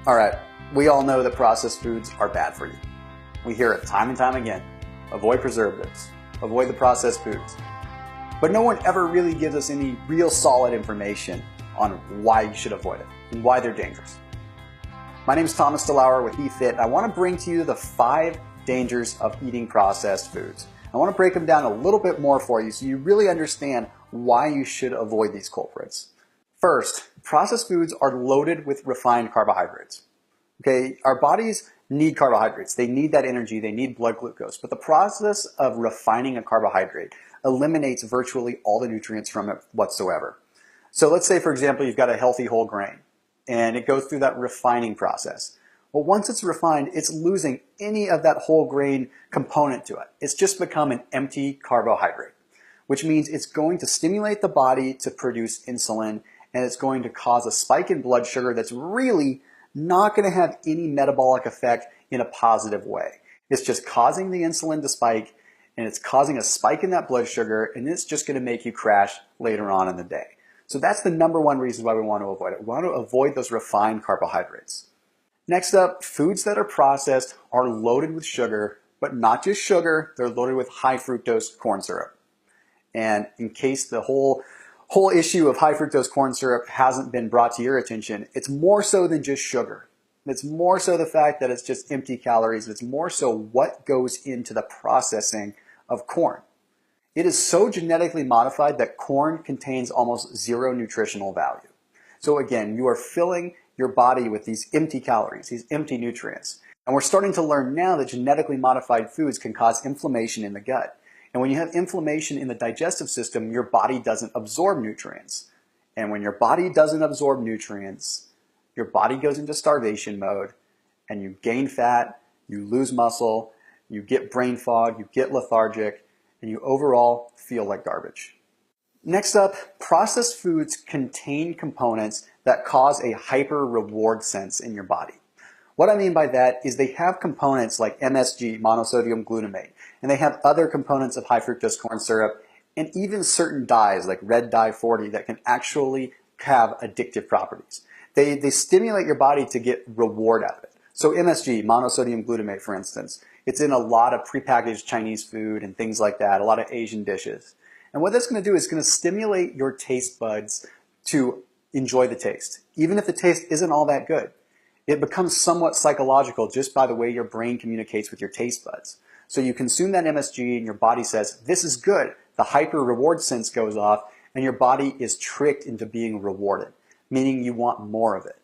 All right, we all know that processed foods are bad for you. We hear it time and time again. Avoid preservatives, avoid the processed foods. But no one ever really gives us any real solid information on why you should avoid it and why they're dangerous. My name is Thomas Delauer with eFit, and I want to bring to you the 5 dangers of eating processed foods. I want to break them down a little bit more for you so you really understand why you should avoid these culprits. First, processed foods are loaded with refined carbohydrates. Okay, our bodies need carbohydrates. They need that energy. They need blood glucose. But the process of refining a carbohydrate eliminates virtually all the nutrients from it whatsoever. So let's say, for example, you've got a healthy whole grain and it goes through that refining process. Well, once it's refined, it's losing any of that whole grain component to it. It's just become an empty carbohydrate, which means it's going to stimulate the body to produce insulin, and it's going to cause a spike in blood sugar that's really not going to have any metabolic effect in a positive way. It's just causing the insulin to spike, and it's causing a spike in that blood sugar, and it's just going to make you crash later on in the day. So that's the number one reason why we want to avoid it. We want to avoid those refined carbohydrates. Next up, foods that are processed are loaded with sugar, but not just sugar, they're loaded with high fructose corn syrup. And in case the whole issue of high fructose corn syrup hasn't been brought to your attention, it's more so than just sugar. It's more so the fact that it's just empty calories. It's more so what goes into the processing of corn. It is so genetically modified that corn contains almost zero nutritional value. So again, you are filling your body with these empty calories, these empty nutrients. And we're starting to learn now that genetically modified foods can cause inflammation in the gut. And when you have inflammation in the digestive system, your body doesn't absorb nutrients. And when your body doesn't absorb nutrients, your body goes into starvation mode, and you gain fat, you lose muscle, you get brain fog, you get lethargic, and you overall feel like garbage. Next up, processed foods contain components that cause a hyper reward sense in your body. What I mean by that is they have components like MSG, monosodium glutamate, and they have other components of high fructose corn syrup, and even certain dyes like red dye 40 that can actually have addictive properties. They stimulate your body to get reward out of it. So MSG, monosodium glutamate, for instance, it's in a lot of prepackaged Chinese food and things like that, a lot of Asian dishes. And what that's going to do is going to stimulate your taste buds to enjoy the taste, even if the taste isn't all that good. It becomes somewhat psychological just by the way your brain communicates with your taste buds. So you consume that MSG and your body says, this is good. The hyper reward sense goes off and your body is tricked into being rewarded, meaning you want more of it.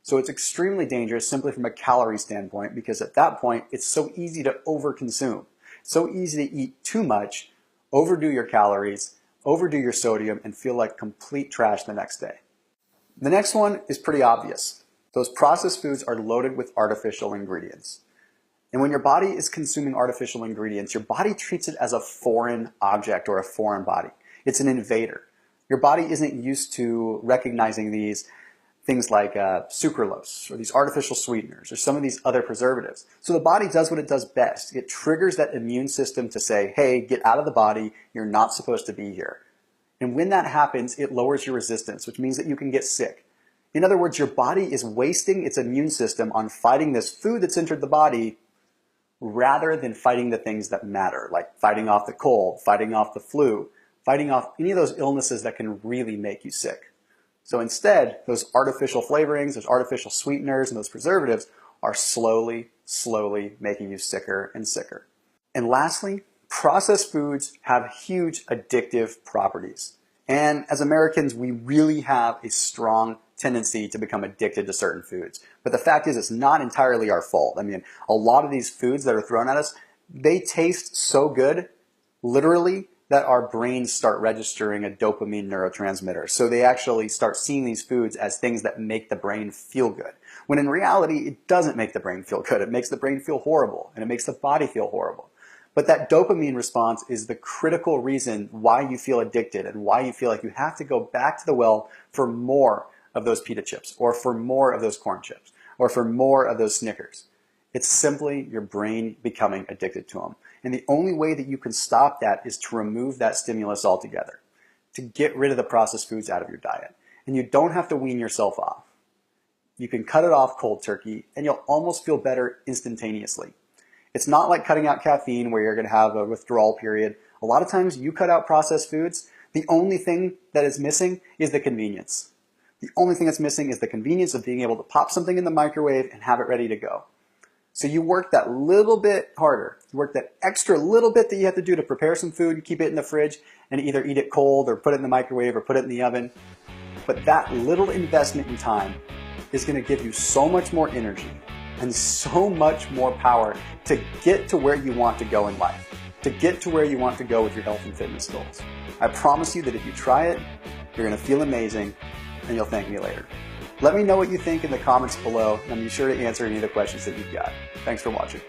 So it's extremely dangerous simply from a calorie standpoint, because at that point, it's so easy to overconsume. So easy to eat too much, overdo your calories, overdo your sodium, and feel like complete trash the next day. The next one is pretty obvious. Those processed foods are loaded with artificial ingredients. And when your body is consuming artificial ingredients, your body treats it as a foreign object or a foreign body. It's an invader. Your body isn't used to recognizing these things like sucralose or these artificial sweeteners or some of these other preservatives. So the body does what it does best. It triggers that immune system to say, hey, get out of the body. You're not supposed to be here. And when that happens, it lowers your resistance, which means that you can get sick. In other words, your body is wasting its immune system on fighting this food that's entered the body rather than fighting the things that matter, like fighting off the cold, fighting off the flu, fighting off any of those illnesses that can really make you sick. So instead, those artificial flavorings, those artificial sweeteners, and those preservatives are slowly making you sicker and sicker. And lastly, processed foods have huge addictive properties. And as Americans, we really have a strong tendency to become addicted to certain foods. But the fact is, it's not entirely our fault. I mean, a lot of these foods that are thrown at us, they taste so good, literally, that our brains start registering a dopamine neurotransmitter. So they actually start seeing these foods as things that make the brain feel good. When in reality, it doesn't make the brain feel good. It makes the brain feel horrible, and it makes the body feel horrible. But that dopamine response is the critical reason why you feel addicted and why you feel like you have to go back to the well for more of those pita chips, or for more of those corn chips, or for more of those Snickers. It's simply your brain becoming addicted to them. And the only way that you can stop that is to remove that stimulus altogether, to get rid of the processed foods out of your diet. And you don't have to wean yourself off. You can cut it off cold turkey and you'll almost feel better instantaneously. It's not like cutting out caffeine where you're going to have a withdrawal period. A lot of times you cut out processed foods, the only thing that is missing is the convenience. The only thing that's missing is the convenience of being able to pop something in the microwave and have it ready to go. So you work that little bit harder. You work that extra little bit that you have to do to prepare some food and keep it in the fridge and either eat it cold or put it in the microwave or put it in the oven. But that little investment in time is going to give you so much more energy and so much more power to get to where you want to go in life, to get to where you want to go with your health and fitness goals. I promise you that if you try it, you're going to feel amazing and you'll thank me later. Let me know what you think in the comments below, and I'll be sure to answer any of the questions that you've got. Thanks for watching.